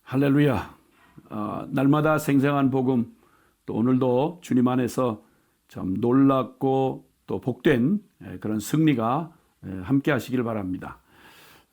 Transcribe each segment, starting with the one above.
할렐루야. 날마다 생생한 복음, 또 오늘도 주님 안에서 참 놀랍고 또 복된 그런 승리가 함께 하시길 바랍니다.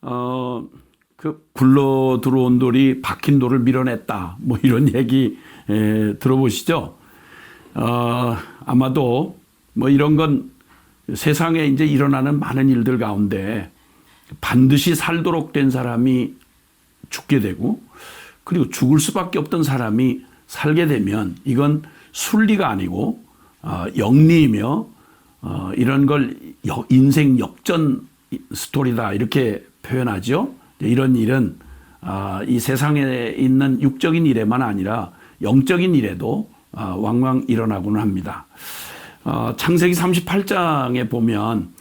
그 굴러 들어온 돌이 박힌 돌을 밀어냈다, 뭐 이런 얘기 들어보시죠? 아마도 뭐 이런 건 세상에 이제 일어나는 많은 일들 가운데 반드시 살도록 된 사람이 죽게 되고, 그리고 죽을 수밖에 없던 사람이 살게 되면 이건 순리가 아니고 영리이며 이런 걸 인생 역전 스토리다, 이렇게 표현하죠. 이런 일은 이 세상에 있는 육적인 일에만 아니라 영적인 일에도 왕왕 일어나고는 합니다. 창세기 38장에 보면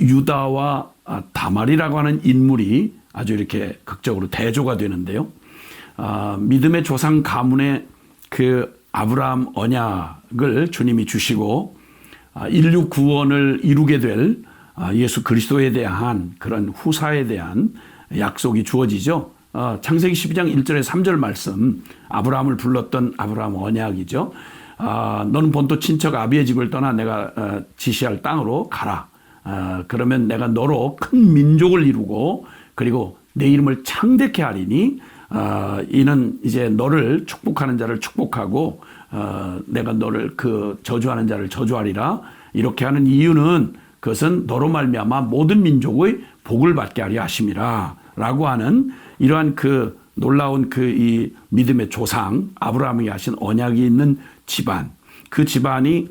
유다와 다말이라고 하는 인물이 아주 이렇게 극적으로 대조가 되는데요. 믿음의 조상 가문의 그 아브라함 언약을 주님이 주시고 인류 구원을 이루게 될 예수 그리스도에 대한 그런 후사에 대한 약속이 주어지죠. 창세기 12장 1절에 3절 말씀, 아브라함을 불렀던 아브라함 언약이죠. 너는 본토 친척 아비의 집을 떠나 내가 지시할 땅으로 가라. 그러면 내가 너로 큰 민족을 이루고 그리고 내 이름을 창대케 하리니 이는 이제 너를 축복하는 자를 축복하고 내가 너를 그 저주하는 자를 저주하리라. 이렇게 하는 이유는 그것은 너로 말미암아 모든 민족의 복을 받게 하려 하심이라 라고 하는 이러한 그 놀라운 그 이 믿음의 조상 아브라함이 하신 언약이 있는 집안, 그 집안이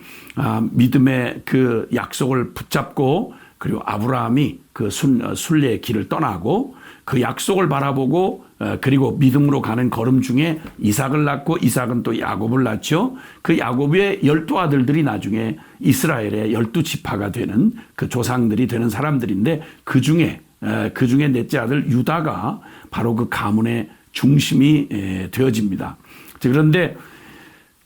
믿음의 그 약속을 붙잡고 그리고 아브라함이 그 순례의 길을 떠나고 그 약속을 바라보고 그리고 믿음으로 가는 걸음 중에 이삭을 낳고 이삭은 또 야곱을 낳죠. 그 야곱의 12아들들이 나중에 이스라엘의 12지파가 되는 그 조상들이 되는 사람들인데 그 중에 넷째 아들 유다가 바로 그 가문의 중심이 되어집니다. 그런데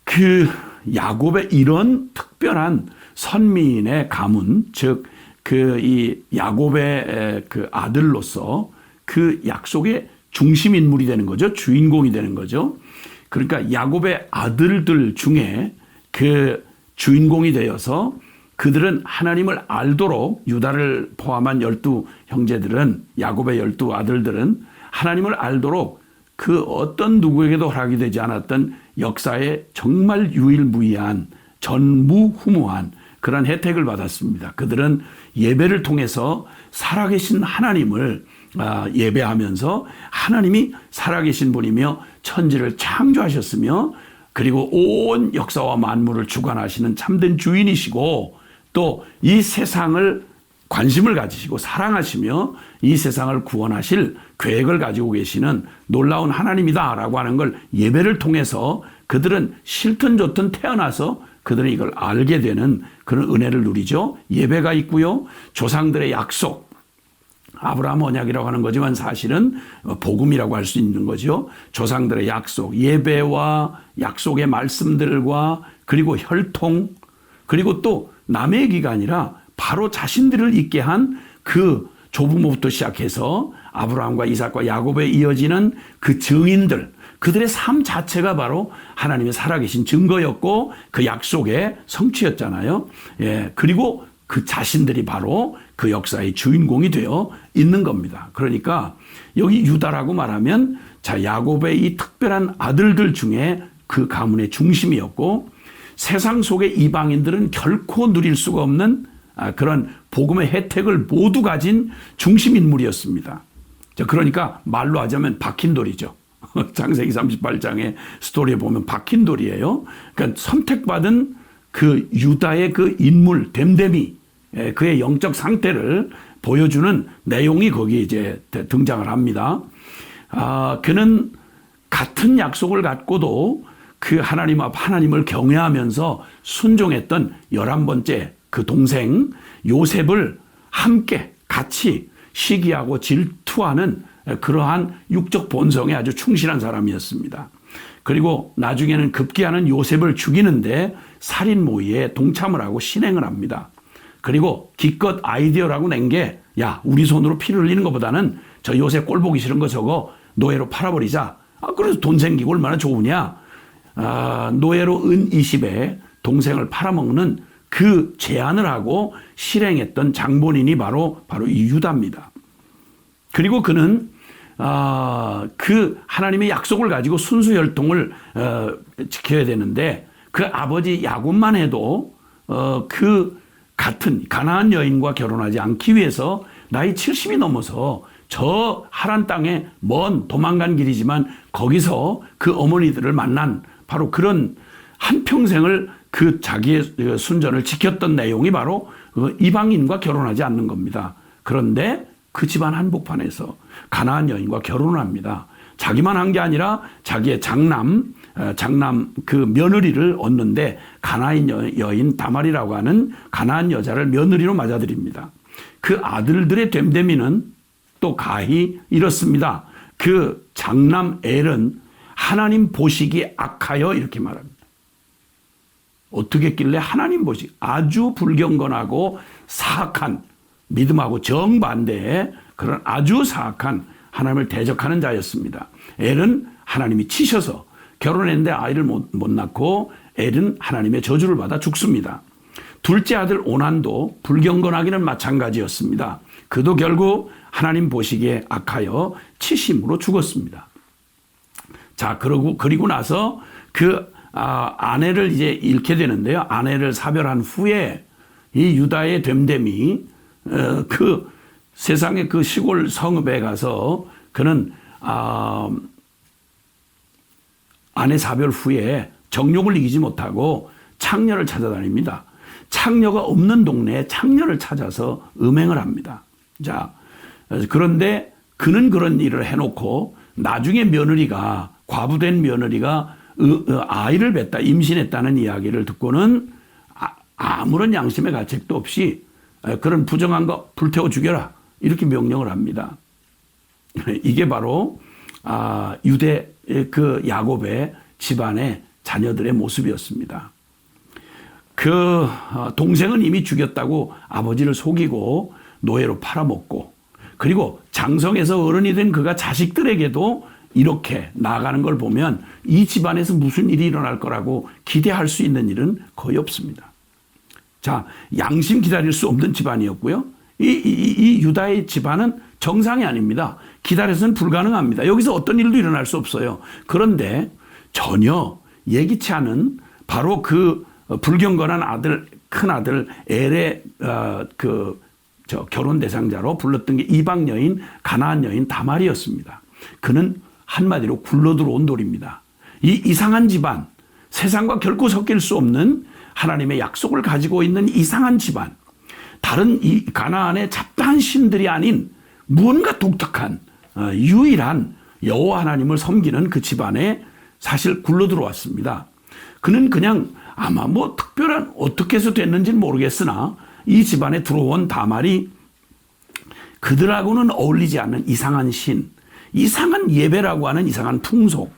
그 야곱의 이런 특별한 선민의 가문, 즉 그 이 야곱의 그 아들로서 그 약속의 중심 인물이 되는 거죠. 주인공이 되는 거죠. 그러니까 야곱의 아들들 중에 그 주인공이 되어서 그들은 하나님을 알도록, 유다를 포함한 12형제들은, 야곱의 12아들들은 하나님을 알도록 그 어떤 누구에게도 허락이 되지 않았던 역사에 정말 유일무이한 전무후무한 그런 혜택을 받았습니다. 그들은 예배를 통해서 살아계신 하나님을 예배하면서 하나님이 살아계신 분이며 천지를 창조하셨으며 그리고 온 역사와 만물을 주관하시는 참된 주인이시고 또 이 세상을 관심을 가지시고 사랑하시며 이 세상을 구원하실 계획을 가지고 계시는 놀라운 하나님이다라고 하는 걸 예배를 통해서 그들은 싫든 좋든 태어나서 그들은 이걸 알게 되는 그런 은혜를 누리죠. 예배가 있고요. 조상들의 약속, 아브라함 언약이라고 하는 거지만 사실은 복음이라고 할 수 있는 거죠. 조상들의 약속, 예배와 약속의 말씀들과 그리고 혈통, 그리고 또 남의 얘기가 아니라 바로 자신들을 있게 한 그 조부모부터 시작해서 아브라함과 이삭과 야곱에 이어지는 그 증인들, 그들의 삶 자체가 바로 하나님의 살아계신 증거였고 그 약속의 성취였잖아요. 예, 그리고 그 자신들이 바로 그 역사의 주인공이 되어 있는 겁니다. 그러니까 여기 유다라고 말하면 자, 야곱의 이 특별한 아들들 중에 그 가문의 중심이었고 세상 속의 이방인들은 결코 누릴 수가 없는 그런 복음의 혜택을 모두 가진 중심 인물이었습니다. 그러니까 말로 하자면 박힌 돌이죠. 창세기 38장의 스토리에 보면 박힌 돌이에요. 그러니까 선택받은 그 유다의 그 인물, 됨됨이, 그의 영적 상태를 보여주는 내용이 거기에 이제 등장을 합니다. 그는 같은 약속을 갖고도 그 하나님 앞 하나님을 경외하면서 순종했던 11번째 그 동생 요셉을 함께 같이 시기하고 질투하는 그러한 육적 본성에 아주 충실한 사람이었습니다. 그리고 나중에는 급기야는 요셉을 죽이는데 살인 모의에 동참을 하고 신행을 합니다. 그리고 기껏 아이디어라고 낸 게 야, 우리 손으로 피를 흘리는 것보다는 저 요셉 꼴 보기 싫은 거 저거 노예로 팔아버리자. 그래서 돈 생기고 얼마나 좋으냐. 노예로 은 20에 동생을 팔아먹는 그 제안을 하고 실행했던 장본인이 바로 이 유다입니다. 그리고 그는 그 하나님의 약속을 가지고 순수혈통을 지켜야 되는데 그 아버지 야곱만 해도 그 같은 가나안 여인과 결혼하지 않기 위해서 나이 70이 넘어서 저 하란 땅에 먼 도망간 길이지만 거기서 그 어머니들을 만난 바로 그런 한평생을 그 자기의 순전을 지켰던 내용이 바로 이방인과 결혼하지 않는 겁니다. 그런데 그 집안 한복판에서 가나안 여인과 결혼을 합니다. 자기만 한 게 아니라 자기의 장남 그 며느리를 얻는데 가나안 여인 다말이라고 하는 가나안 여자를 며느리로 맞아들입니다. 그 아들들의 됨됨이는 또 가히 이렇습니다. 그 장남 엘은 하나님 보시기에 악하여 이렇게 말합니다. 어떻게 했길래 하나님 보시기 아주 불경건하고 사악한 믿음하고 정반대의 그런 아주 사악한 하나님을 대적하는 자였습니다. 엘은 하나님이 치셔서 결혼했는데 아이를 못 낳고 엘은 하나님의 저주를 받아 죽습니다. 둘째 아들 오난도 불경건하기는 마찬가지였습니다. 그도 결국 하나님 보시기에 악하여 치심으로 죽었습니다. 자, 그리고 나서 그 아내를 이제 잃게 되는데요. 아내를 사별한 후에 이 유다의 됨됨이 그 세상의 그 시골 성읍에 가서 그는 아내 사별 후에 정욕을 이기지 못하고 창녀를 찾아다닙니다. 창녀가 없는 동네에 창녀를 찾아서 음행을 합니다. 자, 그런데 그는 그런 일을 해놓고 나중에 며느리가 과부된 며느리가 아이를 뱉다 임신했다는 이야기를 듣고는 아무런 양심의 가책도 없이 그런 부정한 거 불태워 죽여라 이렇게 명령을 합니다. 이게 바로 유대 그 야곱의 집안의 자녀들의 모습이었습니다. 그 동생은 이미 죽였다고 아버지를 속이고 노예로 팔아먹고 그리고 장성에서 어른이 된 그가 자식들에게도 이렇게 나아가는 걸 보면 이 집안에서 무슨 일이 일어날 거라고 기대할 수 있는 일은 거의 없습니다. 자, 양심 기다릴 수 없는 집안이었고요. 이 유다의 집안은 정상이 아닙니다. 기다려서는 불가능합니다. 여기서 어떤 일도 일어날 수 없어요. 그런데 전혀 예기치 않은 바로 그 불경건한 아들, 큰 아들 엘의 결혼 대상자로 불렀던 게 이방 여인, 가나안 여인 다말이었습니다. 그는 한마디로 굴러 들어온 돌입니다. 이 이상한 집안, 세상과 결코 섞일 수 없는 하나님의 약속을 가지고 있는 이상한 집안, 다른 이 가나안의 잡다한 신들이 아닌 무언가 독특한 유일한 여호와 하나님을 섬기는 그 집안에 사실 굴러 들어왔습니다. 그는 그냥 아마 뭐 특별한 어떻게 해서 됐는지는 모르겠으나 이 집안에 들어온 다말이 그들하고는 어울리지 않는 이상한 신, 이상한 예배라고 하는 이상한 풍속,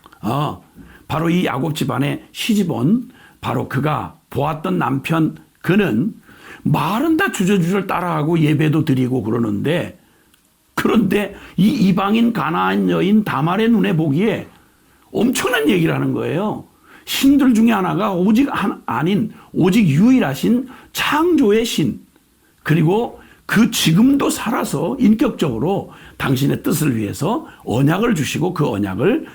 바로 이 야곱 집안의 시집온 바로 그가 보았던 남편, 그는 말은 다 주저주저 따라하고 예배도 드리고 그런데 이 이방인 가나안 여인 다말의 눈에 보기에 엄청난 얘기를 하는 거예요. 신들 중에 하나가 오직 유일하신 창조의 신, 그리고 그 지금도 살아서 인격적으로 당신의 뜻을 위해서 언약을 주시고 그 언약을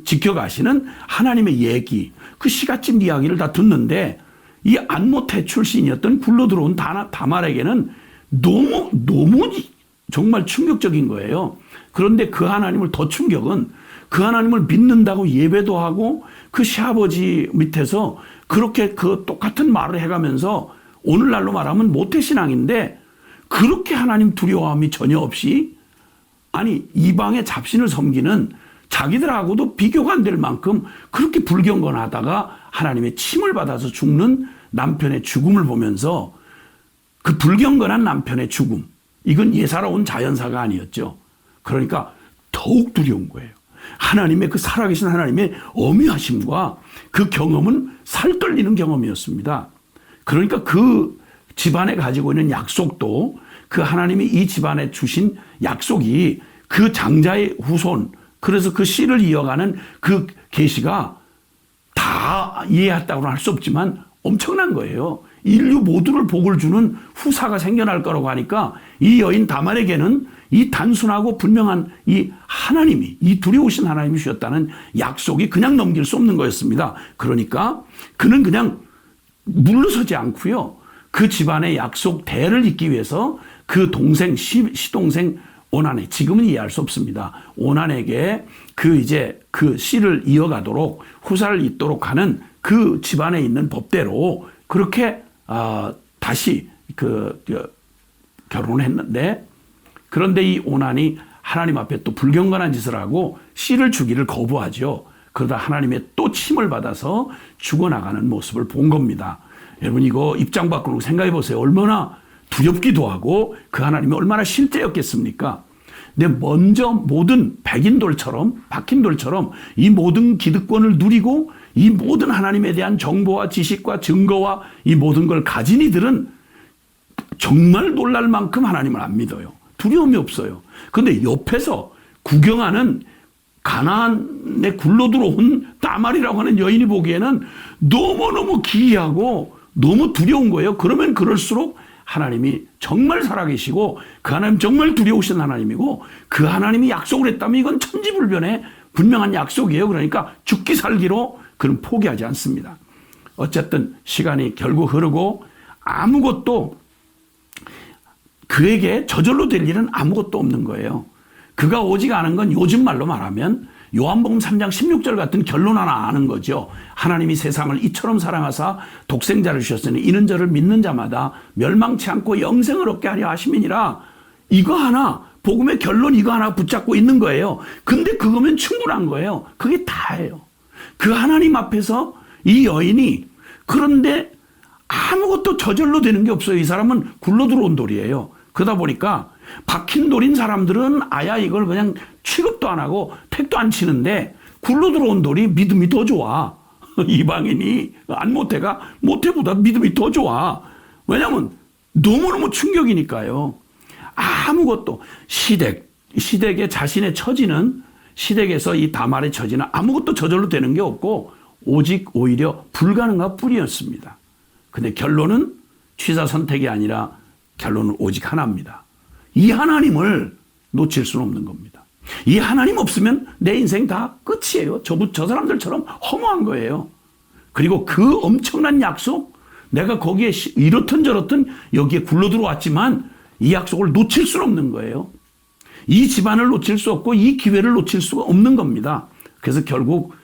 지켜가시는 하나님의 얘기, 그 시가집 이야기를 다 듣는데 이 안모태 출신이었던 굴러 들어온 다말에게는 너무 정말 충격적인 거예요. 그런데 그 하나님을 더 충격은 그 하나님을 믿는다고 예배도 하고 그 시아버지 밑에서 그렇게 그 똑같은 말을 해가면서 오늘날로 말하면 모태신앙인데 그렇게 하나님 두려움이 전혀 없이 이방의 잡신을 섬기는 자기들하고도 비교가 안 될 만큼 그렇게 불경건하다가 하나님의 침을 받아서 죽는 남편의 죽음을 보면서 그 불경건한 남편의 죽음, 이건 예사로운 자연사가 아니었죠. 그러니까 더욱 두려운 거예요. 하나님의 그 살아계신 하나님의 어미하심과 그 경험은 살떨리는 경험이었습니다. 그러니까 그 집안에 가지고 있는 약속도 그 하나님이 이 집안에 주신 약속이 그 장자의 후손, 그래서 그 씨를 이어가는 그 계시가 다 이해했다고는 할 수 없지만 엄청난 거예요. 인류 모두를 복을 주는 후사가 생겨날 거라고 하니까 이 여인 다말에게는 이 단순하고 분명한 이 하나님이, 이 두려우신 하나님이 주셨다는 약속이 그냥 넘길 수 없는 거였습니다. 그러니까 그는 그냥 물러서지 않고요. 그 집안의 약속 대를 잇기 위해서 그 동생, 시동생 오난에, 지금은 이해할 수 없습니다. 오난에게 그 씨를 이어가도록 후사를 잇도록 하는 그 집안에 있는 법대로 그렇게 다시 결혼을 했는데, 그런데 이 오난이 하나님 앞에 또 불경건한 짓을 하고 씨를 주기를 거부하죠. 그러다 하나님의 또 침을 받아서 죽어나가는 모습을 본 겁니다. 여러분 이거 입장 바꾸고 생각해 보세요. 얼마나 두렵기도 하고 그 하나님이 얼마나 실제였겠습니까? 근데 먼저 모든 백인돌처럼, 박힌돌처럼 이 모든 기득권을 누리고 이 모든 하나님에 대한 정보와 지식과 증거와 이 모든 걸 가진 이들은 정말 놀랄 만큼 하나님을 안 믿어요. 두려움이 없어요. 그런데 옆에서 구경하는 가나안에 굴러 들어온 다말이라고 하는 여인이 보기에는 너무너무 기이하고 너무 두려운 거예요. 그러면 그럴수록 하나님이 정말 살아계시고 그 하나님 정말 두려우신 하나님이고 그 하나님이 약속을 했다면 이건 천지불변의 분명한 약속이에요. 그러니까 죽기 살기로 그는 포기하지 않습니다. 어쨌든 시간이 결국 흐르고 아무것도 그에게 저절로 될 일은 아무것도 없는 거예요. 그가 오직 아는 건 요즘 말로 말하면 요한복음 3장 16절 같은 결론 하나 아는 거죠. 하나님이 세상을 이처럼 사랑하사 독생자를 주셨으니 이는 저를 믿는 자마다 멸망치 않고 영생을 얻게 하려 하심이니라. 이거 하나, 복음의 결론 이거 하나 붙잡고 있는 거예요. 근데 그거면 충분한 거예요. 그게 다예요. 그 하나님 앞에서 이 여인이, 그런데 아무것도 저절로 되는 게 없어요. 이 사람은 굴러 들어온 돌이에요. 그러다 보니까 박힌 돌인 사람들은 아야 이걸 그냥 취급도 안 하고 택도 안 치는데 굴러 들어온 돌이 믿음이 더 좋아. 이방인이 안 모태가 모태보다 믿음이 더 좋아. 왜냐하면 너무너무 충격이니까요. 아무것도 시댁에 자신의 처지는, 시댁에서 이 다말의 처지는 아무것도 저절로 되는 게 없고 오직 오히려 불가능한 뿐이었습니다. 근데 결론은 취사 선택이 아니라 결론은 오직 하나입니다. 이 하나님을 놓칠 수는 없는 겁니다. 이 하나님 없으면 내 인생 다 끝이에요. 저 사람들처럼 허무한 거예요. 그리고 그 엄청난 약속, 내가 거기에 이렇든 저렇든 여기에 굴러 들어왔지만 이 약속을 놓칠 수는 없는 거예요. 이 집안을 놓칠 수 없고 이 기회를 놓칠 수가 없는 겁니다. 그래서 결국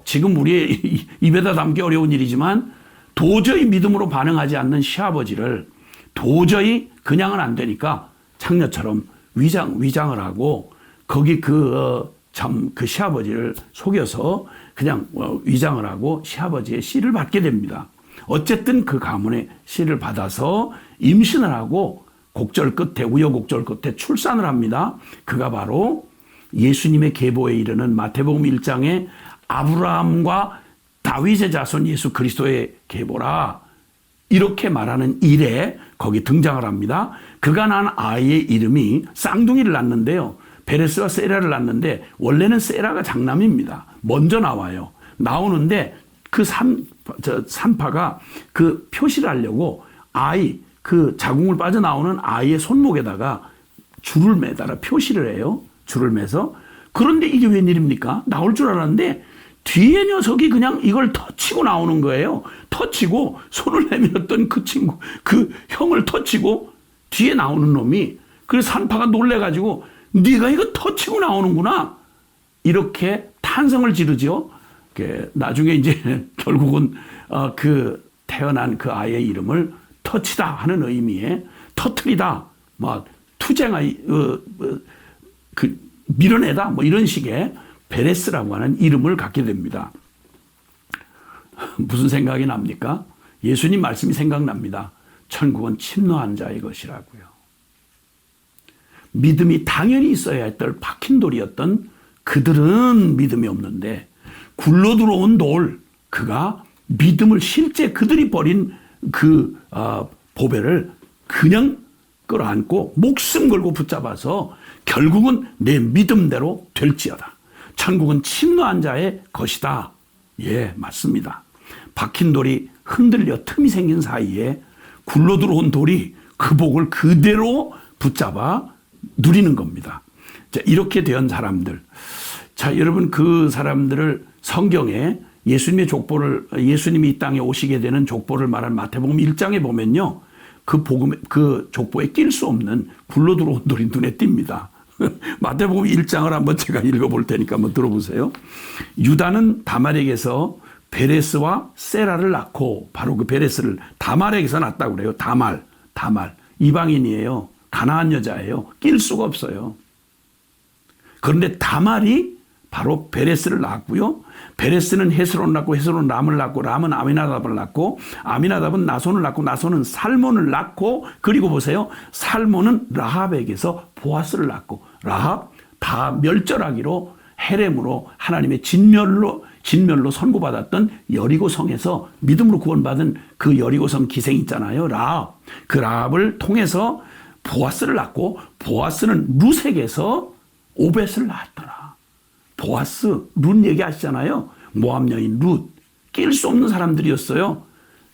지금 우리의 입에다 담기 어려운 일이지만 도저히 믿음으로 반응하지 않는 시아버지를 도저히 그냥은 안 되니까 창녀처럼 위장을 하고 거기 그 시아버지를 속여서 그냥 위장을 하고 시아버지의 씨를 받게 됩니다. 어쨌든 그 가문의 씨를 받아서 임신을 하고 우여곡절 끝에 출산을 합니다. 그가 바로 예수님의 계보에 이르는 마태복음 1장에 아브라함과 다윗의 자손 예수 그리스도의 계보라 이렇게 말하는 일에 거기 등장을 합니다. 그가 낳은 아이의 이름이 쌍둥이를 낳는데요. 베레스와 세라를 낳는데 원래는 세라가 장남입니다. 먼저 나와요. 나오는데 그 산파가 그 표시를 하려고 그 자궁을 빠져나오는 아이의 손목에다가 줄을 매달아 표시를 해요. 줄을 매서. 그런데 이게 웬일입니까? 나올 줄 알았는데 뒤에 녀석이 그냥 이걸 터치고 나오는 거예요. 터치고 손을 내밀었던 그 친구, 그 형을 터치고 뒤에 나오는 놈이, 그래서 산파가 놀래가지고 네가 이거 터치고 나오는구나 이렇게 탄성을 지르죠. 나중에 이제 결국은 그 태어난 그 아이의 이름을 터치다 하는 의미의 터트리다, 투쟁아, 밀어내다 이런 식의 베레스라고 하는 이름을 갖게 됩니다. 무슨 생각이 납니까? 예수님 말씀이 생각납니다. 천국은 침노한 자의 것이라고요. 믿음이 당연히 있어야 했던 박힌 돌이었던 그들은 믿음이 없는데 굴러 들어온 돌, 그가 믿음을 실제 그들이 버린 그 보배를 그냥 끌어안고 목숨 걸고 붙잡아서 결국은 내 믿음대로 될지어다. 천국은 침노한 자의 것이다. 예, 맞습니다. 박힌 돌이 흔들려 틈이 생긴 사이에 굴러 들어온 돌이 그 복을 그대로 붙잡아 누리는 겁니다. 자, 이렇게 된 사람들. 자, 여러분, 그 사람들을 성경에 예수님의 족보를, 예수님이 이 땅에 오시게 되는 족보를 말한 마태복음 1장에 보면요. 그 족보에 낄 수 없는 굴러 들어온 돌이 눈에 띕니다. 마태복음 1장을 한번 제가 읽어볼 테니까 한번 들어보세요. 유다는 다말에게서 베레스와 세라를 낳고, 바로 그 베레스를 다말에게서 낳았다고 그래요. 다말. 이방인이에요. 가나안 여자예요. 낄 수가 없어요. 그런데 다말이 바로 베레스를 낳았고요. 베레스는 헤스론을 낳고, 헤스론은 람을 낳고, 람은 아미나답을 낳고, 아미나답은 나손을 낳고, 나손은 살몬을 낳고, 그리고 보세요. 살몬은 라합에게서 보아스를 낳고, 라합 다 멸절하기로 헤렘으로 하나님의 진멸로 선고받았던 여리고성에서 믿음으로 구원받은 그 여리고성 기생 있잖아요. 라합. 그 라합을 통해서 보아스를 낳고, 보아스는 룻에게서 오벳을 낳았더라. 보아스, 룻 얘기하시잖아요. 모압 여인 룻. 낄 수 없는 사람들이었어요.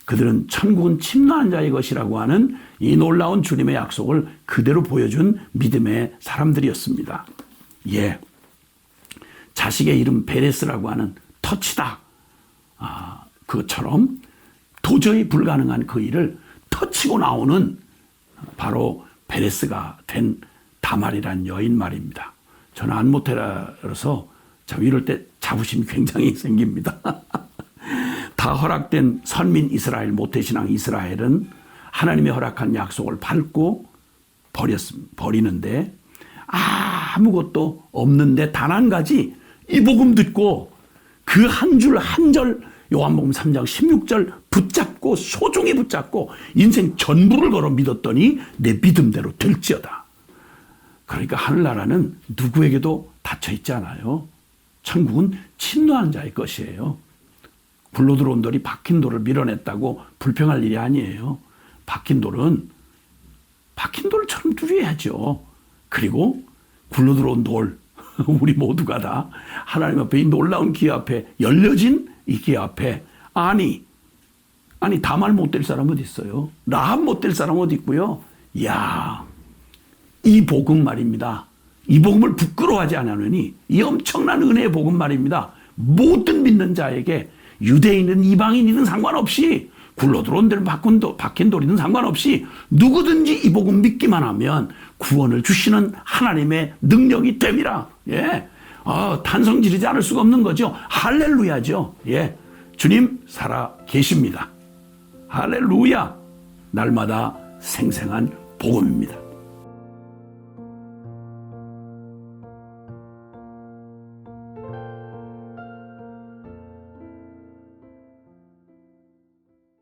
그들은 천국은 침노한 자의 것이라고 하는 이 놀라운 주님의 약속을 그대로 보여준 믿음의 사람들이었습니다. 예. 자식의 이름 베레스라고 하는 터치다. 그것처럼 도저히 불가능한 그 일을 터치고 나오는 바로 베레스가 된 다말이란 여인 말입니다. 저는 안모테라서 이럴 때 자부심이 굉장히 생깁니다. 다 허락된 선민 이스라엘, 모태신앙 이스라엘은 하나님의 허락한 약속을 밟고 버리는데 아무것도 없는데 단 한 가지 이 복음 듣고 그 한 줄 한 절 요한복음 3장 16절 붙잡고 소중히 붙잡고 인생 전부를 걸어 믿었더니 내 믿음대로 될지어다. 그러니까 하늘나라는 누구에게도 닫혀있지 않아요. 천국은 침노한 자의 것이에요. 굴러 들어온 돌이 박힌 돌을 밀어냈다고 불평할 일이 아니에요. 박힌 돌은 박힌 돌처럼 누려야죠. 그리고 굴러 들어온 돌, 우리 모두가 다 하나님 앞에 이 놀라운 기회 앞에, 열려진 이 기회 앞에, 아니 다말 못 될 사람 어디 있어요? 라합 못 될 사람 어디 있고요? 이야, 이 복음 말입니다. 이 복음을 부끄러워하지 않으니 이 엄청난 은혜의 복음 말입니다. 모든 믿는 자에게 유대인은 이방인이든 상관없이, 굴러 들어온 돌 박힌 돌이든 상관없이 누구든지 이 복음 믿기만 하면 구원을 주시는 하나님의 능력이 됨이라. 예. 탄성 지르지 않을 수가 없는 거죠. 할렐루야죠. 예. 주님 살아 계십니다. 할렐루야. 날마다 생생한 복음입니다.